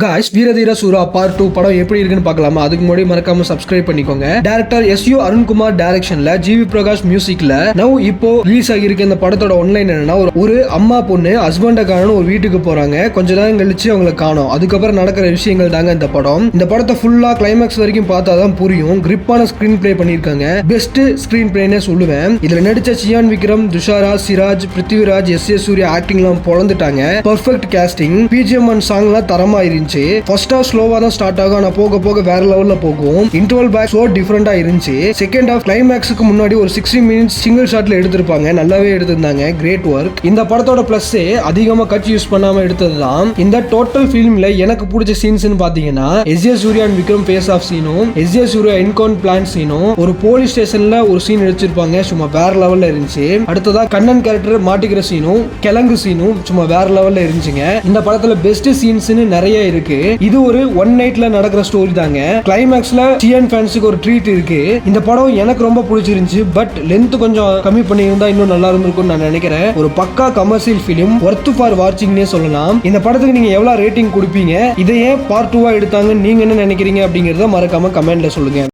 Guys வீரதீர சூரா part 2 படம் எப்படி இருக்குன்னு பார்க்கலாமா? அதுக்கு முன்னாடி மறக்காம சப்ஸ்கிரைப் பண்ணிக்கோங்க. டைரக்டர் எஸ்.யு. அருண்குமார் டைரக்ஷன்ல ஜிவி பிரகாஷ் மியூசிக்ல நவ் இப்போ ரிலீஸ் ஆகியிருக்க இந்த படத்தோட ஒன்லைன் என்னன்னா, ஒரு அம்மா பொண்ணு ஹஸ்பண்ட காணோம் ஒரு வீட்டுக்கு போறாங்க. கொஞ்ச நேரம் கழிச்சு அவங்களை காணோம். அதுக்கப்புறம் நடக்கிற விஷயங்கள் தாங்க இந்த படம். இந்த படத்தை ஃபுல்லா கிளைமேக்ஸ் வரைக்கும் பார்த்தாதான் புரியும். கிரிப்பான ஸ்கிரீன் பிளே பண்ணிருக்காங்க. பெஸ்ட் ஸ்கிரீன் பிளேனே சொல்லுவேன். இதுல நடிச்ச சியான் விக்ரம், துஷாரா, சிராஜ், பிருத்திவிராஜ், எஸ்.ஏ. சூர்யா ஆக்டிங்லாம் பொழந்துட்டாங்க. பர்ஃபெக்ட் காஸ்டிங், பிஜிஎம் அண்ட் சாங்லாம் தரமா இருந்துச்சு. ஃபர்ஸ்ட் ஹாஃப் ஸ்லோவா தான் ஸ்டார்ட் ஆகும், ஆனா போக போக வேற லெவல்ல போகும். இன்டர்வல் பேக் சோ டிஃபரெண்டா இருந்துச்சு. செகண்ட் ஹாஃப் கிளைமேக்ஸ்க்கு முன்னாடி ஒரு 60 மினிட்ஸ் சிங்கிள் ஷாட்ல எடுத்திருப்பாங்க. நல்லாவே எடுத்திருந்தாங்க. Great work. இந்த படத்தோட பிளஸ் அதிகமா கட் யூஸ் பண்ணாம எடுத்ததுதான். இந்த டோட்டல் ஃபிலிம்ல எனக்கு பிடிச்ச சீன்ஸ்னு பாத்தீங்கன்னா, S A. Suriya and Vikram face off சீனும், எஸ்.ஏ. சூர்யா என்கவுண்ட் பிளான் சீனும், ஒரு போலீஸ் ஸ்டேஷன்ல ஒரு சீன் எடுத்திருப்பாங்க. சும்மா வேற லெவல்ல இருந்துச்சு. அடுத்ததா கண்ணன் கேரக்டர் மாட்டிக்கிற சீனும், கிழங்கு சீனும் சும்மா வேற லெவல்ல இருந்துச்சுங்க. இந்த படத்துல பெஸ்ட் சீன்ஸ்னு நிறைய இருக்கு. இது ஒரு ஒன் நைட்ல நடக்கிற ஸ்டோரி தாங்க. கிளைமேக்ஸ்ல சிஎன் ஃபேன்ஸுக்கு ஒரு ட்ரீட் இருக்கு. இந்த படம் எனக்கு ரொம்ப பிடிச்சிருந்துச்சு. பட் லென்த் கொஞ்சம் கம்மி பண்ணி இருந்தா இன்னும் நல்லா இருந்திருக்கும்னு நான் நினைக்கிறேன். ஒரு பக்கா கமர்ஷியல் பிலிம், ஒர்த் ஃபார் வாட்சிங்னே சொல்லலாம். இந்த படத்துக்கு நீங்க எவ்வளவு ரேட்டிங் கொடுப்பீங்க? இதை ஏன் பார்ட் 2 எடுத்தாங்க, நீங்க என்ன நினைக்கிறீங்க அப்படிங்கறத மறக்காம கமெண்ட்ல சொல்லுங்க.